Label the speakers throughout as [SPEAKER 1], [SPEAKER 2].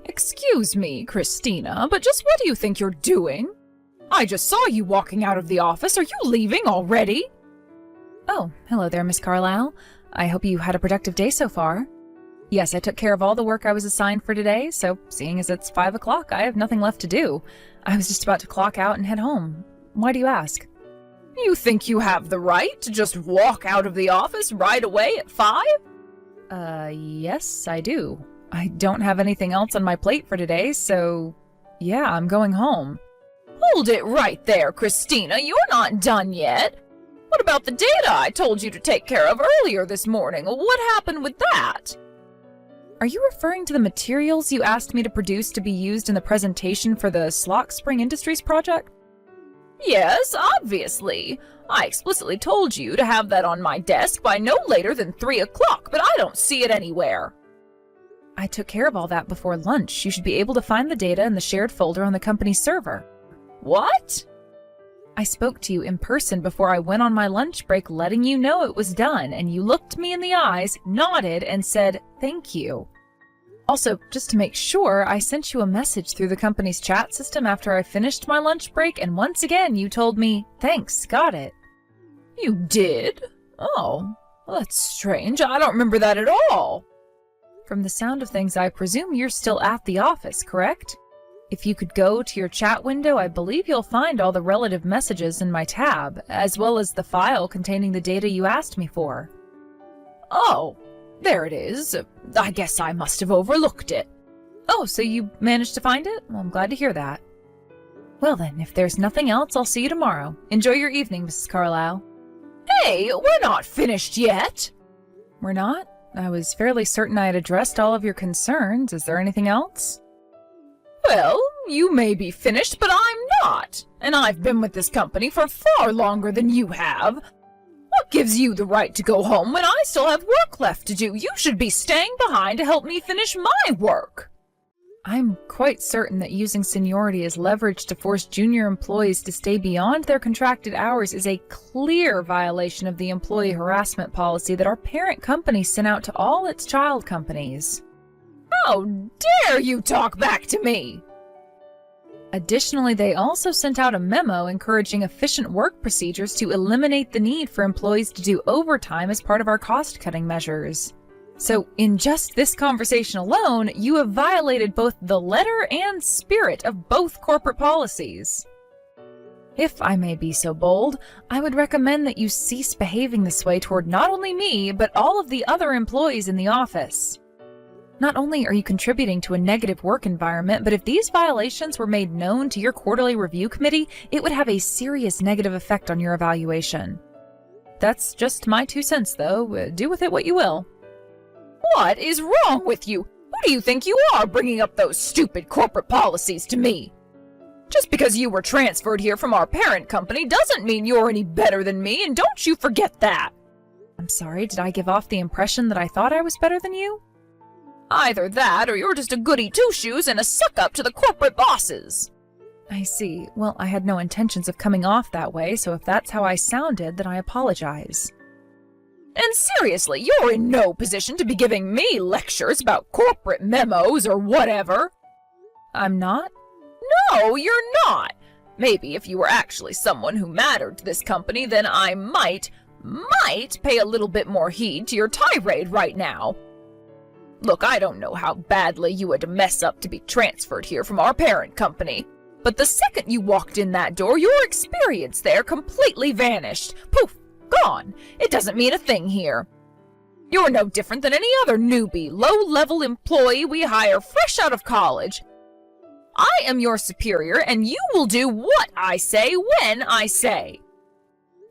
[SPEAKER 1] Excuse me, Christina, but just what do you think you're doing? I just saw you walking out of the office. Are you leaving already?
[SPEAKER 2] Oh, hello there, Miss Carlisle. I hope you had a productive day so far. Yes, I took care of all the work I was assigned for today, so seeing as it's 5 o'clock, I have nothing left to do. I was just about to clock out and head home. Why do you ask?
[SPEAKER 1] You think you have the right to just walk out of the office right away at 5?
[SPEAKER 2] Yes, I do. I don't have anything else on my plate for today, so yeah, I'm going home.
[SPEAKER 1] Hold it right there, Christina. You're not done yet. What about the data I told you to take care of earlier this morning? What happened with that?
[SPEAKER 2] Are you referring to the materials you asked me to produce to be used in the presentation for the Slock Spring Industries project?
[SPEAKER 1] Yes, obviously. I explicitly told you to have that on my desk by no later than 3 o'clock, but I don't see it anywhere.
[SPEAKER 2] I took care of all that before lunch. You should be able to find the data in the shared folder on the company's server.
[SPEAKER 1] What?
[SPEAKER 2] I spoke to you in person before I went on my lunch break, letting you know it was done, and you looked me in the eyes, nodded, and said, "Thank you." Also, just to make sure, I sent you a message through the company's chat system after I finished my lunch break, and once again you told me, "Thanks, got it."
[SPEAKER 1] You did? Oh, well, that's strange. I don't remember that at all.
[SPEAKER 2] From the sound of things, I presume you're still at the office, correct? If you could go to your chat window, I believe you'll find all the relative messages in my tab, as well as the file containing the data you asked me for.
[SPEAKER 1] Oh, there it is. I guess I must have overlooked it.
[SPEAKER 2] Oh, so you managed to find it? Well, I'm glad to hear that. Well then, if there's nothing else, I'll see you tomorrow. Enjoy your evening, Mrs. Carlisle.
[SPEAKER 1] Hey, we're not finished yet.
[SPEAKER 2] We're not? I was fairly certain I had addressed all of your concerns. Is there anything else?
[SPEAKER 1] Well, you may be finished, but I'm not. And I've been with this company for far longer than you have. What gives you the right to go home when I still have work left to do? You should be staying behind to help me finish my work.
[SPEAKER 2] I'm quite certain that using seniority as leverage to force junior employees to stay beyond their contracted hours is a clear violation of the employee harassment policy that our parent company sent out to all its child companies.
[SPEAKER 1] How dare you talk back to me!
[SPEAKER 2] Additionally, they also sent out a memo encouraging efficient work procedures to eliminate the need for employees to do overtime as part of our cost-cutting measures. So, in just this conversation alone, you have violated both the letter and spirit of both corporate policies. If I may be so bold, I would recommend that you cease behaving this way toward not only me, but all of the other employees in the office. Not only are you contributing to a negative work environment, but if these violations were made known to your quarterly review committee, it would have a serious negative effect on your evaluation. That's just my 2 cents, though. Do with it what you will.
[SPEAKER 1] What is wrong with you? Who do you think you are bringing up those stupid corporate policies to me? Just because you were transferred here from our parent company doesn't mean you're any better than me, and don't you forget that.
[SPEAKER 2] I'm sorry, did I give off the impression that I thought I was better than you?
[SPEAKER 1] Either that, or you're just a goody two-shoes and a suck-up to the corporate bosses.
[SPEAKER 2] I see. Well, I had no intentions of coming off that way, so if that's how I sounded, then I apologize.
[SPEAKER 1] And seriously, you're in no position to be giving me lectures about corporate memos or whatever.
[SPEAKER 2] I'm not?
[SPEAKER 1] No, you're not. Maybe if you were actually someone who mattered to this company, then I might pay a little bit more heed to your tirade right now. Look, I don't know how badly you had to mess up to be transferred here from our parent company, but the second you walked in that door, your experience there completely vanished. Poof! Gone. It doesn't mean a thing here. You're no different than any other newbie, low-level employee we hire fresh out of college. I am your superior, and you will do what I say when I say.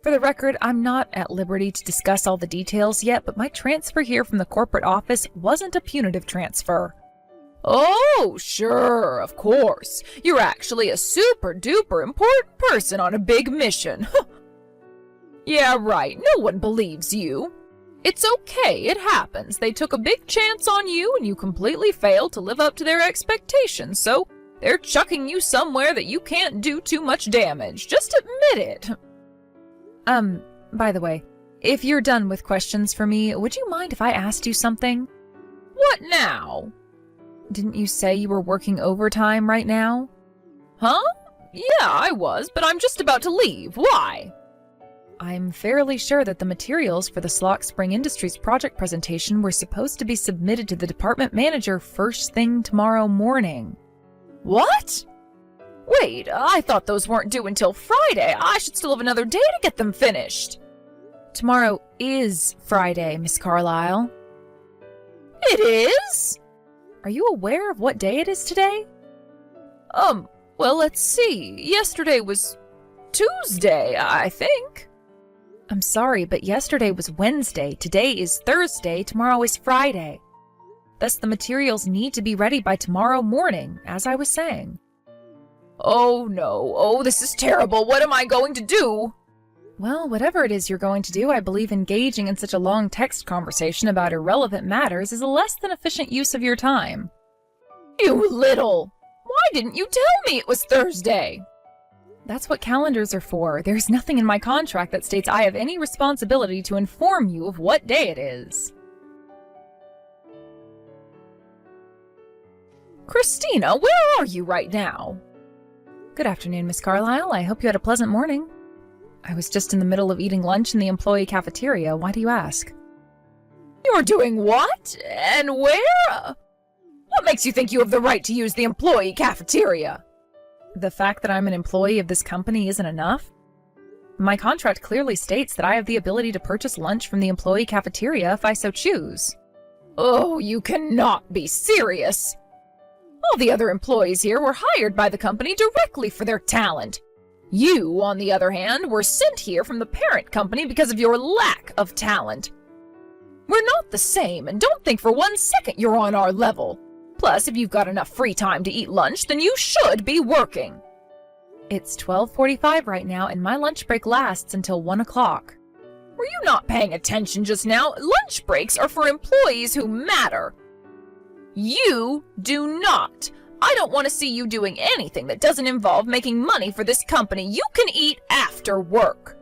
[SPEAKER 2] For the record, I'm not at liberty to discuss all the details yet, but my transfer here from the corporate office wasn't a punitive transfer.
[SPEAKER 1] Oh, sure, of course. You're actually a super-duper important person on a big mission. Yeah, right. No one believes you. It's okay. It happens. They took a big chance on you, and you completely failed to live up to their expectations, so they're chucking you somewhere that you can't do too much damage. Just admit it.
[SPEAKER 2] By the way, if you're done with questions for me, would you mind if I asked you something?
[SPEAKER 1] What now?
[SPEAKER 2] Didn't you say you were working overtime right now?
[SPEAKER 1] Huh? Yeah, I was, but I'm just about to leave. Why?
[SPEAKER 2] I'm fairly sure that the materials for the Slock Spring Industries project presentation were supposed to be submitted to the department manager first thing tomorrow morning.
[SPEAKER 1] What? Wait, I thought those weren't due until Friday. I should still have another day to get them finished.
[SPEAKER 2] Tomorrow is Friday, Miss Carlisle.
[SPEAKER 1] It is?
[SPEAKER 2] Are you aware of what day it is today?
[SPEAKER 1] Well, let's see. Yesterday was Tuesday, I think.
[SPEAKER 2] I'm sorry, but yesterday was Wednesday, today is Thursday, tomorrow is Friday. Thus, the materials need to be ready by tomorrow morning, as I was saying.
[SPEAKER 1] Oh no, oh this is terrible, what am I going to do?
[SPEAKER 2] Well, whatever it is you're going to do, I believe engaging in such a long text conversation about irrelevant matters is a less than efficient use of your time.
[SPEAKER 1] You little! Why didn't you tell me it was Thursday?
[SPEAKER 2] That's what calendars are for. There's nothing in my contract that states I have any responsibility to inform you of what day it is.
[SPEAKER 1] Christina, where are you right now?
[SPEAKER 2] Good afternoon, Miss Carlisle. I hope you had a pleasant morning. I was just in the middle of eating lunch in the employee cafeteria. Why do you ask?
[SPEAKER 1] You're doing what? And where? What makes you think you have the right to use the employee cafeteria?
[SPEAKER 2] The fact that I'm an employee of this company isn't enough. My contract clearly states that I have the ability to purchase lunch from the employee cafeteria if I so choose.
[SPEAKER 1] Oh, you cannot be serious. All the other employees here were hired by the company directly for their talent. You, on the other hand, were sent here from the parent company because of your lack of talent. We're not the same, and don't think for 1 second you're on our level. Plus, if you've got enough free time to eat lunch, then you should be working.
[SPEAKER 2] It's 12:45 right now, and my lunch break lasts until 1 o'clock.
[SPEAKER 1] Were you not paying attention just now? Lunch breaks are for employees who matter. You do not. I don't want to see you doing anything that doesn't involve making money for this company. You can eat after work.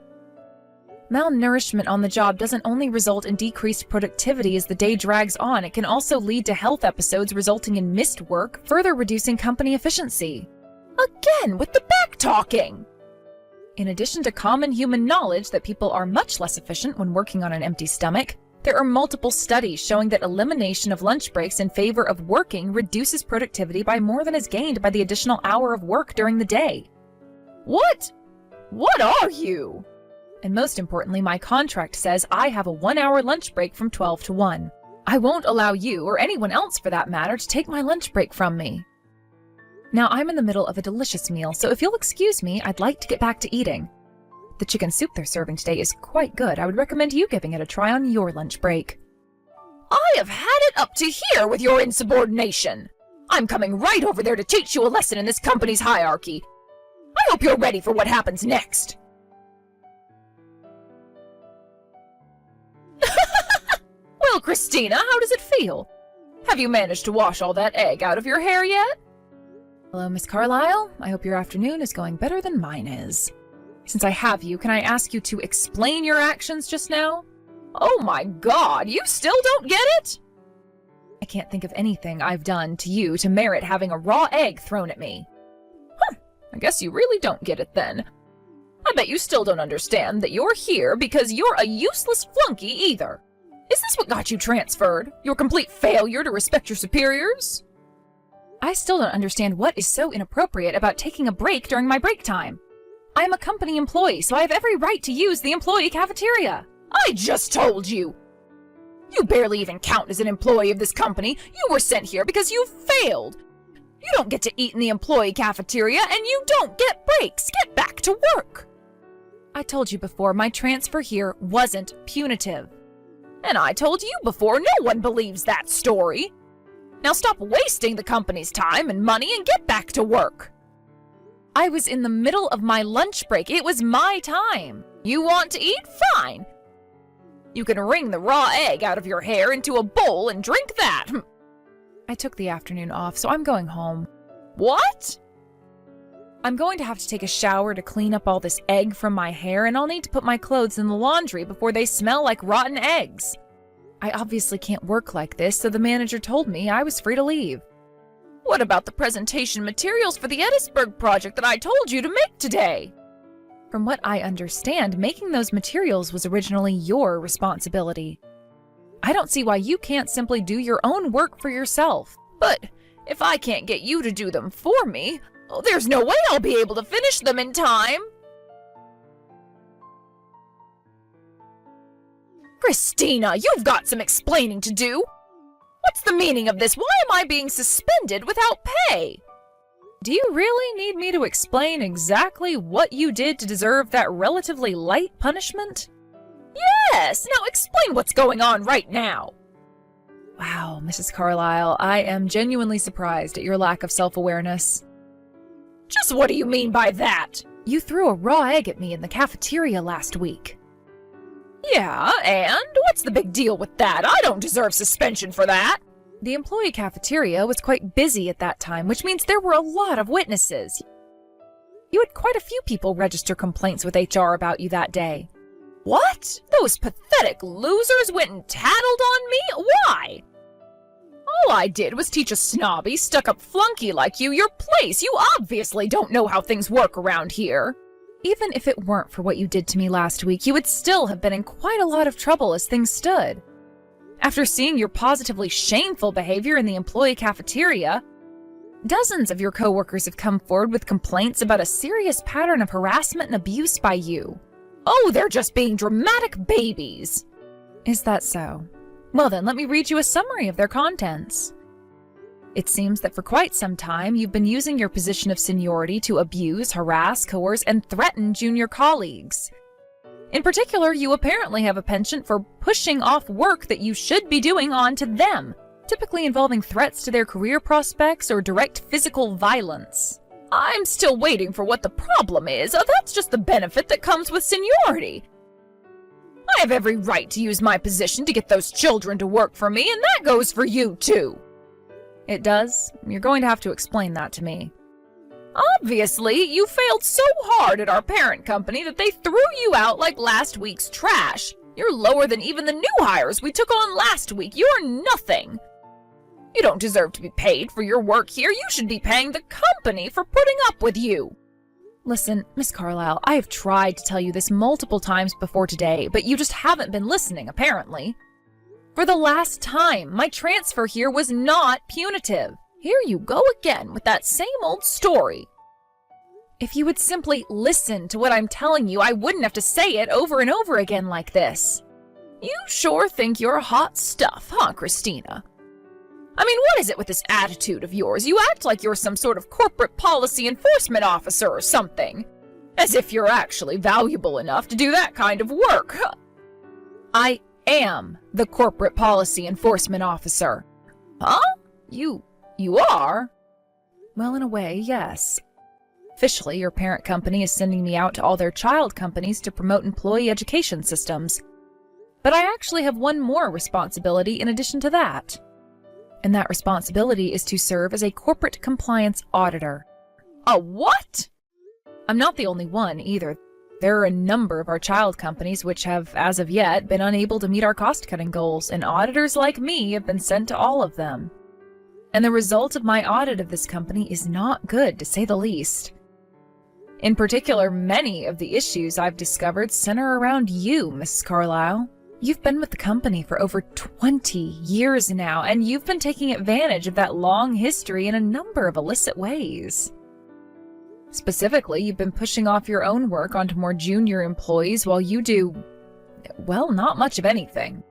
[SPEAKER 2] Malnourishment on the job doesn't only result in decreased productivity as the day drags on, it can also lead to health episodes resulting in missed work, further reducing company efficiency.
[SPEAKER 1] Again, with the back-talking!
[SPEAKER 2] In addition to common human knowledge that people are much less efficient when working on an empty stomach, there are multiple studies showing that elimination of lunch breaks in favor of working reduces productivity by more than is gained by the additional hour of work during the day.
[SPEAKER 1] What? What are you?
[SPEAKER 2] And most importantly, my contract says I have a 1-hour lunch break from 12 to 1. I won't allow you, or anyone else for that matter, to take my lunch break from me. Now, I'm in the middle of a delicious meal, so if you'll excuse me, I'd like to get back to eating. The chicken soup they're serving today is quite good. I would recommend you giving it a try on your lunch break.
[SPEAKER 1] I have had it up to here with your insubordination. I'm coming right over there to teach you a lesson in this company's hierarchy. I hope you're ready for what happens next. Well, Christina, how does it feel? Have you managed to wash all that egg out of your hair yet?
[SPEAKER 2] Hello, Miss Carlisle. I hope your afternoon is going better than mine is. Since I have you, can I ask you to explain your actions just now?
[SPEAKER 1] Oh my God, you still don't get it?
[SPEAKER 2] I can't think of anything I've done to you to merit having a raw egg thrown at me.
[SPEAKER 1] I guess you really don't get it then. I bet you still don't understand that you're here because you're a useless flunky either. Is this what got you transferred? Your complete failure to respect your superiors?
[SPEAKER 2] I still don't understand what is so inappropriate about taking a break during my break time. I am a company employee, so I have every right to use the employee cafeteria.
[SPEAKER 1] I just told you! You barely even count as an employee of this company. You were sent here because you failed. You don't get to eat in the employee cafeteria, and you don't get breaks. Get back to work.
[SPEAKER 2] I told you before, my transfer here wasn't punitive.
[SPEAKER 1] And I told you before, no one believes that story. Now stop wasting the company's time and money and get back to work.
[SPEAKER 2] I was in the middle of my lunch break. It was my time.
[SPEAKER 1] You want to eat? Fine. You can wring the raw egg out of your hair into a bowl and drink that.
[SPEAKER 2] I took the afternoon off, so I'm going home.
[SPEAKER 1] What?
[SPEAKER 2] I'm going to have to take a shower to clean up all this egg from my hair, and I'll need to put my clothes in the laundry before they smell like rotten eggs. I obviously can't work like this, so the manager told me I was free to leave.
[SPEAKER 1] What about the presentation materials for the Edisburg project that I told you to make today?
[SPEAKER 2] From what I understand, making those materials was originally your responsibility. I don't see why you can't simply do your own work for yourself.
[SPEAKER 1] But if I can't get you to do them for me, there's no way I'll be able to finish them in time. Christina, you've got some explaining to do. What's the meaning of this? Why am I being suspended without pay?
[SPEAKER 2] Do you really need me to explain exactly what you did to deserve that relatively light punishment?
[SPEAKER 1] Yes, now explain what's going on right now.
[SPEAKER 2] Wow, Mrs. Carlyle, I am genuinely surprised at your lack of self-awareness.
[SPEAKER 1] Just what do you mean by that?
[SPEAKER 2] You threw a raw egg at me in the cafeteria last week.
[SPEAKER 1] Yeah, and what's the big deal with that? I don't deserve suspension for that.
[SPEAKER 2] The employee cafeteria was quite busy at that time, which means there were a lot of witnesses. You had quite a few people register complaints with HR about you that day.
[SPEAKER 1] What? Those pathetic losers went and tattled on me? Why? All I did was teach a snobby, stuck-up flunky like you your place. You obviously don't know how things work around here.
[SPEAKER 2] Even if it weren't for what you did to me last week, you would still have been in quite a lot of trouble as things stood. After seeing your positively shameful behavior in the employee cafeteria, dozens of your coworkers have come forward with complaints about a serious pattern of harassment and abuse by you.
[SPEAKER 1] Oh, they're just being dramatic babies.
[SPEAKER 2] Is that so? Well then, let me read you a summary of their contents. It seems that for quite some time, you've been using your position of seniority to abuse, harass, coerce, and threaten junior colleagues. In particular, you apparently have a penchant for pushing off work that you should be doing onto them, typically involving threats to their career prospects or direct physical violence.
[SPEAKER 1] I'm still waiting for what the problem is. That's just the benefit that comes with seniority. I have every right to use my position to get those children to work for me, and that goes for you too.
[SPEAKER 2] It does? You're going to have to explain that to me.
[SPEAKER 1] Obviously, you failed so hard at our parent company that they threw you out like last week's trash. You're lower than even the new hires we took on last week. You're nothing. You don't deserve to be paid for your work here. You should be paying the company for putting up with you.
[SPEAKER 2] Listen, Miss Carlyle, I have tried to tell you this multiple times before today, but you just haven't been listening, apparently. For the last time, my transfer here was not punitive. Here you go again with that same old story. If you would simply listen to what I'm telling you, I wouldn't have to say it over and over again like this.
[SPEAKER 1] You sure think you're hot stuff, huh, Christina? I mean, what is it with this attitude of yours? You act like you're some sort of corporate policy enforcement officer or something. As if you're actually valuable enough to do that kind of work.
[SPEAKER 2] I am the corporate policy enforcement officer.
[SPEAKER 1] Huh? You are?
[SPEAKER 2] Well, in a way, yes. Officially, your parent company is sending me out to all their child companies to promote employee education systems. But I actually have one more responsibility in addition to that. And that responsibility is to serve as a corporate compliance auditor.
[SPEAKER 1] A what?
[SPEAKER 2] I'm not the only one, either. There are a number of our child companies which have, as of yet, been unable to meet our cost-cutting goals, and auditors like me have been sent to all of them. And the result of my audit of this company is not good, to say the least. In particular, many of the issues I've discovered center around you, Mrs. Carlyle. You've been with the company for over 20 years now, and you've been taking advantage of that long history in a number of illicit ways. Specifically, you've been pushing off your own work onto more junior employees while you do, well, not much of anything.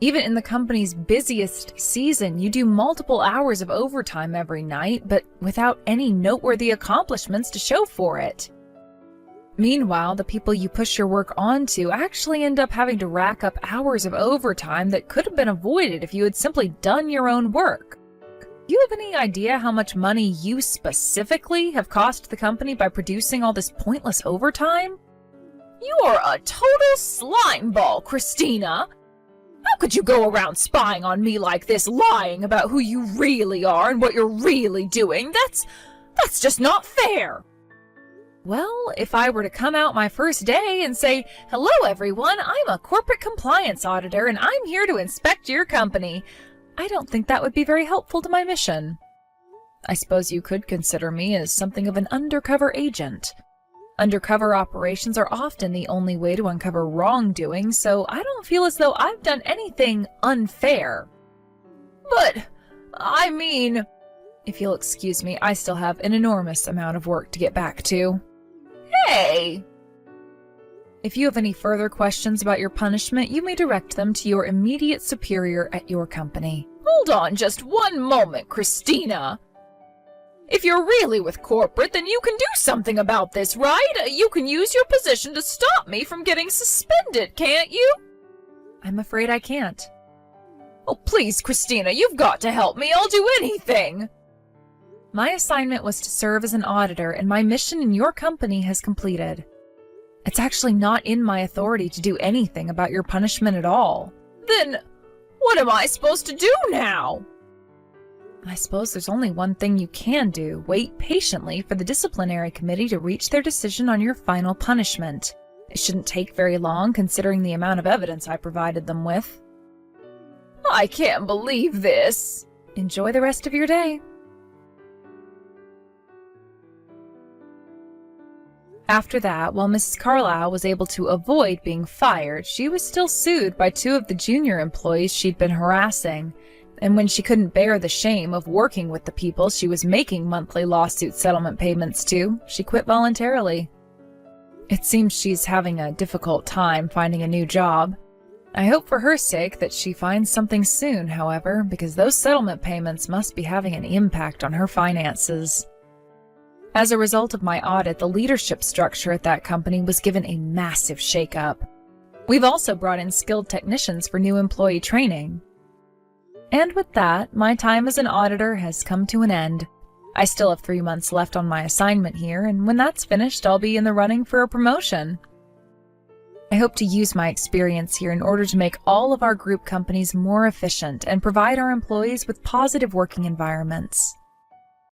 [SPEAKER 2] Even in the company's busiest season, you do multiple hours of overtime every night, but without any noteworthy accomplishments to show for it. Meanwhile, the people you push your work onto actually end up having to rack up hours of overtime that could have been avoided if you had simply done your own work. Do you have any idea how much money you specifically have cost the company by producing all this pointless overtime?
[SPEAKER 1] You're a total slimeball, Christina. How could you go around spying on me like this, lying about who you really are and what you're really doing? That's just not fair.
[SPEAKER 2] Well, if I were to come out my first day and say, "Hello everyone, I'm a corporate compliance auditor and I'm here to inspect your company," I don't think that would be very helpful to my mission. I suppose you could consider me as something of an undercover agent. Undercover operations are often the only way to uncover wrongdoing, so I don't feel as though I've done anything unfair.
[SPEAKER 1] But, I mean...
[SPEAKER 2] If you'll excuse me, I still have an enormous amount of work to get back to.
[SPEAKER 1] Hey!
[SPEAKER 2] If you have any further questions about your punishment, you may direct them to your immediate superior at your company.
[SPEAKER 1] Hold on just one moment, Christina. If you're really with corporate, then you can do something about this, right? You can use your position to stop me from getting suspended, can't you?
[SPEAKER 2] I'm afraid I can't.
[SPEAKER 1] Oh, please, Christina, you've got to help me. I'll do anything.
[SPEAKER 2] My assignment was to serve as an auditor, and my mission in your company has completed. It's actually not in my authority to do anything about your punishment at all.
[SPEAKER 1] Then, what am I supposed to do now?
[SPEAKER 2] I suppose there's only one thing you can do. Wait patiently for the disciplinary committee to reach their decision on your final punishment. It shouldn't take very long, considering the amount of evidence I provided them with.
[SPEAKER 1] I can't believe this.
[SPEAKER 2] Enjoy the rest of your day. After that, while Mrs. Carlisle was able to avoid being fired, she was still sued by 2 of the junior employees she'd been harassing. And when she couldn't bear the shame of working with the people she was making monthly lawsuit settlement payments to, she quit voluntarily. It seems she's having a difficult time finding a new job. I hope for her sake that she finds something soon, however, because those settlement payments must be having an impact on her finances. As a result of my audit, the leadership structure at that company was given a massive shake-up. We've also brought in skilled technicians for new employee training. And with that, my time as an auditor has come to an end. I still have 3 months left on my assignment here, and when that's finished, I'll be in the running for a promotion. I hope to use my experience here in order to make all of our group companies more efficient and provide our employees with positive working environments.